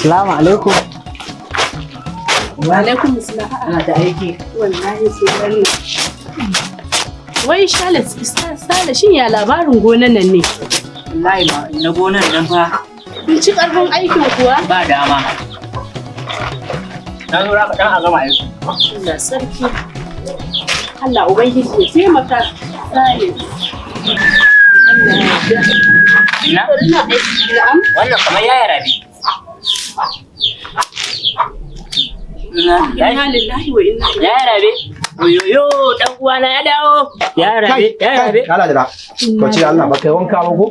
Assalamu alaikum. Wa alaikum assalam. Ana da aiki. Wallahi sai wannan. Wai Sale shin ya labarin gonan nan ne? Wallahi ma na gonan nan fa. Kun ci karfin aikin kuwa? Ba dama. Na zo raka dan a gama yanzu. Allah sarki. Allah ubangiji ya taimaka. Sale. Allah ya yarda. Ina? Na'am. Wannan kamar yaya rabi. Inna lillahi wa inna ilaihi. Yaya rabi. Oyoyo dan uwana ya dawo. Yaya rabi, yaya rabi. Allah da. Ko ce Allah ba kai wanka ba ko?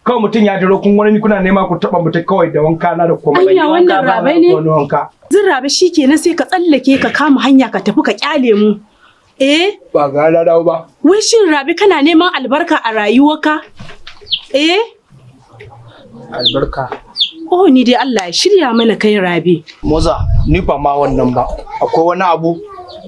Kawai mutum ya duro kun wani kuna nema ku taba mutum kawai da wanka na da kuma. Anya wannan rabai ne. Wanka. Zin rabe shikenan sai ka tsallake ka kama hanya ka tafi ka kyale mu. Ba ga na dawo ba. Wai shin rabe kana neman albarka a rayuwarka? Albarka. Oh ni dai Allah ya shirya mana kai rabe. Moza, ni ba ma wannan ba. Akwai wani abu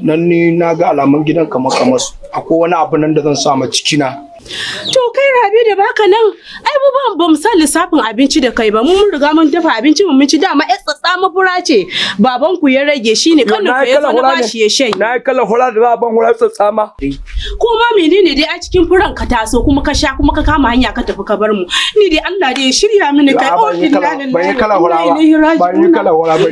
nan ni na ga alamun gidan kamar su. Akwai wani abu nan da zan sa ma cikina. To kai rabe da baka nan ai mu ba mu san lissafin abinci da kai ba mu mun riga mun dafa abinci mun ci dama ai tsatsa mafura ce baban ku ya rage shine kallon ku ya zo na bashi ya shai. Na yi kala hura da za a ban hura tsatsa ma. Ko ma menene dai a cikin furan ka taso kuma ka sha kuma ka kama hanya ka tafi ka bar mu. Ni dai Allah dai ya shirya mini kai oh billahi ban yi kala hura ba. Ban yi kala hura ba.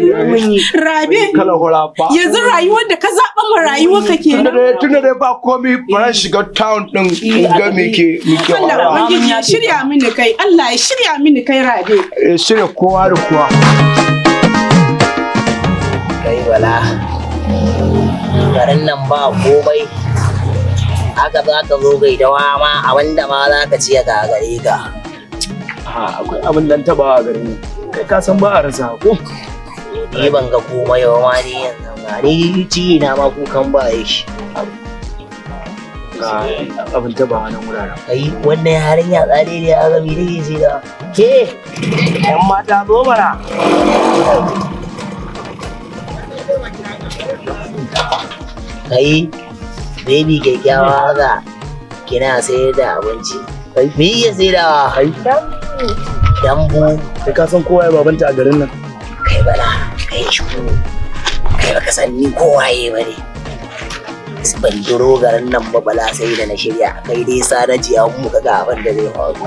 Rabe Kala hura ba. yanzu rayuwar da ka zaɓa mu rayuwar ka kenan. Tunda dai ba komai ba shiga town din ga mike Allah ubangiji ya shirya mini kai Allah ya shirya mini kai rabe. Shirya kowa da kowa. Kai wala garin nan ba komai haka za ka zo gaidawa ma a wanda ma za ka ciye ga gare ka. Akwai abin dan taba a garin kai ka san ba a rasa ko? Ni ban ga komai ba ma ni yanzu ga ni ci na ma kukan ba shi. Ga abin taba nan wuraren. Kai wannan yarinya tsare ne a gami da shi da ke yan mata zo mana. Kai baby kyakkyawa haka kina sayar da abinci. Me iya sayarwa? Dambu. Kai ka san kowa ya babanta a garin nan. Kai bala, kai shuku. Kai baka san ni kowaye ba ne. Ban duro garin nan ba bala sai da na shirya. Kai dai sa na ji an muka ga abin da zai faru.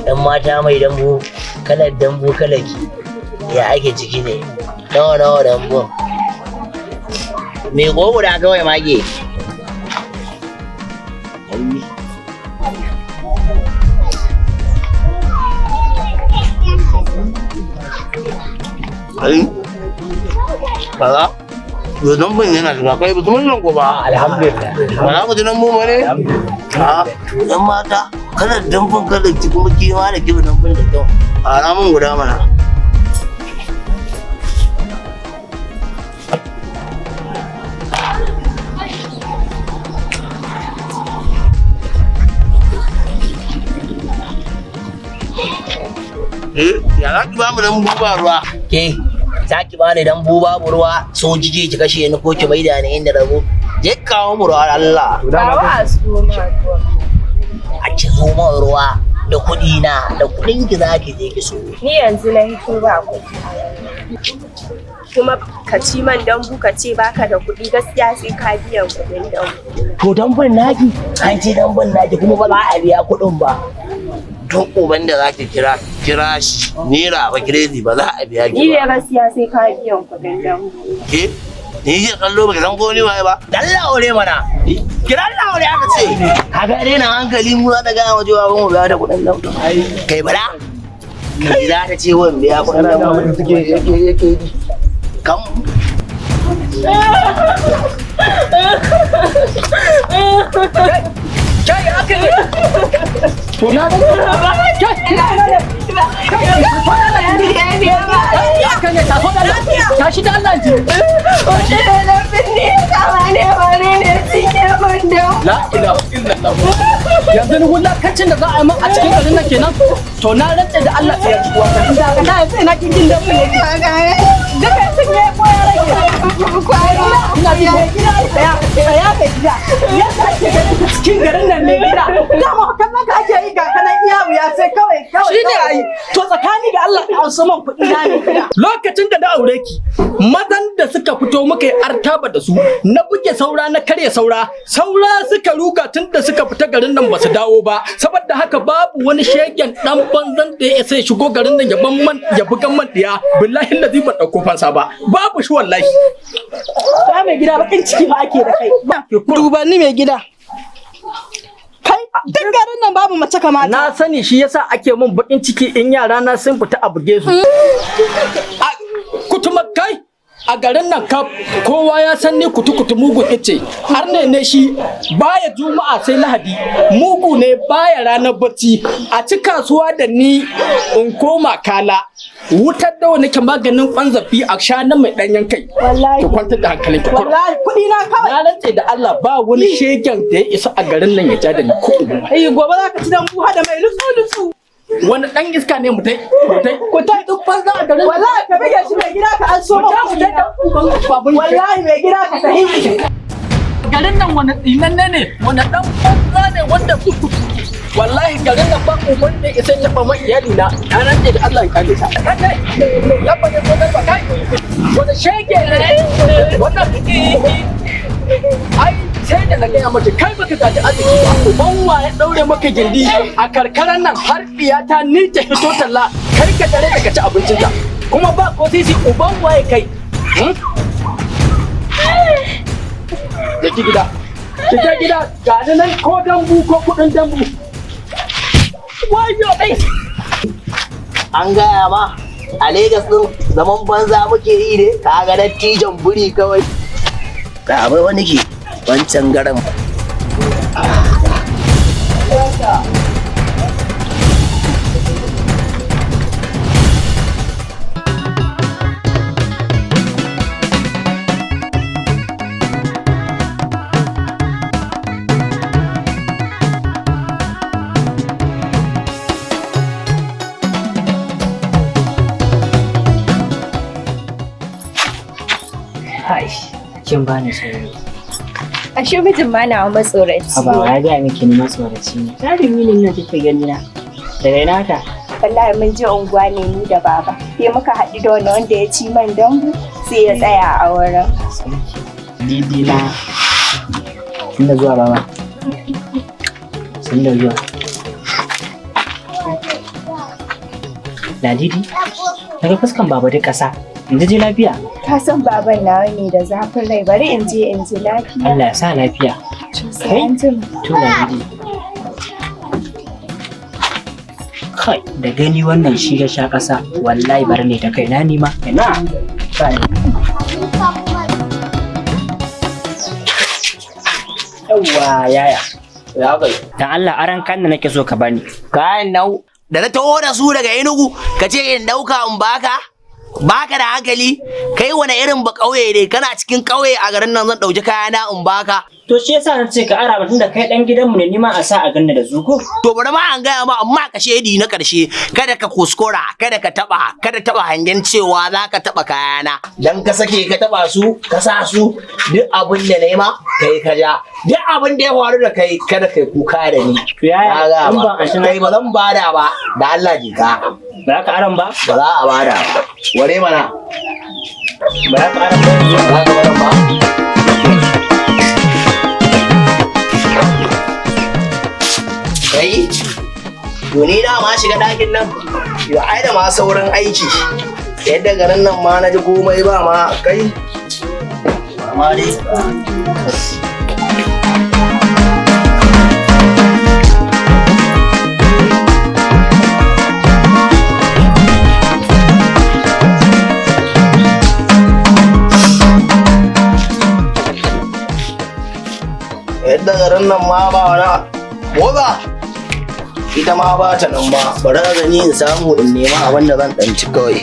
Ɗan mata mai dambu, kalar dambu kalaki. Ya ake ciki ne? Nawa dambu. Me gogo da kawai mage. Ai, bala, don ban yana shiga kai ba tumun nan ko ba. Alhamdulillah. Ba za mu ji nan mu ba ne? A, yan mata, kana damfin kada ki kuma kima da kiba damfin da kyau. A ramin guda mana. Ya za ki ba mu dambu ba ruwa? Ke, za ki bani dambu babu ruwa, so kike ki kashe ni ko ki maida ni inda rabo. Je kawo mu ruwa Allah. A ki zo ma ruwa da kuɗi na, da kuɗin ki za ki je ki so. Ni yanzu na hito ba kuɗi. Kuma ka ci man dambu ka ce baka da kuɗi gaskiya sai ka biyan kuɗin dambu. To dambun naki, an ce dambun naki kuma ba za a biya kuɗin ba. Duk uban da za ki kira shi naira ba kirezi ba za a biya Ni ki da ba. gaskiya sai ka biyan kuɗin dambu. Ke? Ni ke kallo ba ki san ko ni waye ba? Dalla aure mana. Kira Allah aure aka ce. Kaga dai na hankali mu za ta gaya wa cewa mu biya da kuɗin dambu. Kai bala. Kai za ta ce wani biya kuɗin dambu. Yake. Kam. Kai aka yi. To na Tashi da Allah ji. La ilaha illallah. Yanzu ni wulakancin da za a yi min a cikin garin nan kenan. To na rantse da Allah sai ya ci uwa. Na sai na kin jin da mu ne. Duka sun yi koyar ina ji gida tsaya ka gida. Yadda ake ganin cikin garin nan ne gida. Dama kallon ka ake yi ga kanan iya wuya sai kawai ka shine ai to tsakani da Allah ka an saman kuɗi na ne lokacin da na aure ki mazan da suka fito muka yi artaba da su na buge saura na karya saura suka ruga tun da suka fita garin nan ba su dawo ba saboda haka babu wani shegen dan banzan da ya sai shigo garin nan ya bugan man diya billahi lazi ban dauko fansa ba babu shi wallahi ba mai gida bakin ciki ba ake da kai dubanni mai gida kai duk garin nan babu mace kamata na sani shi yasa ake mun bakin ciki in yara na sun fita a buge su kutuma kai a garin nan kaf kowa ya san ni kutu mugu ice har ne shi baya juma'a sai lahadi mugu ne baya ranar bacci a ci kasuwa da ni in koma kala wutar dawo nake maganin kwanzafi a shanan mai danyen kai wallahi ki kwantar da hankalin ki wallahi kudi na kawai na rantse da Allah ba wani shegen da ya isa a garin nan ya ja da ni kuɗi ai gobe za ka ci dan buha da mai lutsu wani dan iska ne mutai duk banza a garin wallahi ka bige shi mai gida ka an so wallahi mai gida ka tahi garin nan wani tsinanne ne wani dan banza ne wanda wallahi garin nan ba uban da isa ya ba mai iyali na ranar da Allah ya kale ta ya ba ya zo da kai wani shege ne wannan ai sai da na gaya mace kai baka gaji arziki ba uban wa ya daure maka gindi a karkaran nan har iyata ni ta hito talla kai ka dare daga ci abincinta kuma ba ko sisi uban wa ya kai ya ki gida ki gida ga nan ko dambu ko kudin dambu wayo dai an gaya ma a Legas din zaman banza muke yi ne ka ga dattijan buri kawai ka abai wani ke wancan garan kin bani sauri. Ashe mijin ma na matsoraci. Haba ya ga miki ni matsoraci ne. Jarumi ne ina kike gani na. Daga ina ka? Wallahi mun je unguwa ne ni da baba. Sai muka haɗu da wani wanda ya ci man dambu sai ya tsaya a wurin. Didi na. Inda zuwa baba. Inda zuwa. Ladidi, daga fuskan baba duk ƙasa. In ji lafiya. Ka san baban nawa ne da zafin rai bari in je lafiya. Allah ya sa lafiya. Kai? To Ladidi. Kai, da gani wannan shi ya sha ƙasa. Wallahi bar ne ta kai na nima. Ina. Yawwa yaya. ya kai Dan Allah aran kan da nake so ka bani. kayan nau da na taho da su daga Enugu ka ce in dauka in baka da hankali kai wani irin ba kauye ne kana cikin kauye a garin nan zan dauki kayana in baka To shi yasa na ce ka ara batun da kai dan gidanmu ne nima a sa a ganna da zuko. to bari ma an gaya ma amma ka shedi na karshe kada ka kuskura kada taba hangen cewa za ka taba kayana dan ka sake ka taba su ka sa su duk abin da nayi ma kai ka ja duk abin da ya faru da kai kada kai kuka da ni To yaya in ban ashin kai ba zan bada ba da Allah ji ka ba ka aran ba? ba za a bada ba ware mana Ba ka aran ba? za ka bada ba kai ni da ma shiga ɗakin nan ya ai da ma sauran aiki yadda garin nan ma na ji komai ba ma kai amma dai yadda garin nan ma ba wani boza ita ma ba ta nan ba bari a gani in samu in nema abin da zan ɗanci kawai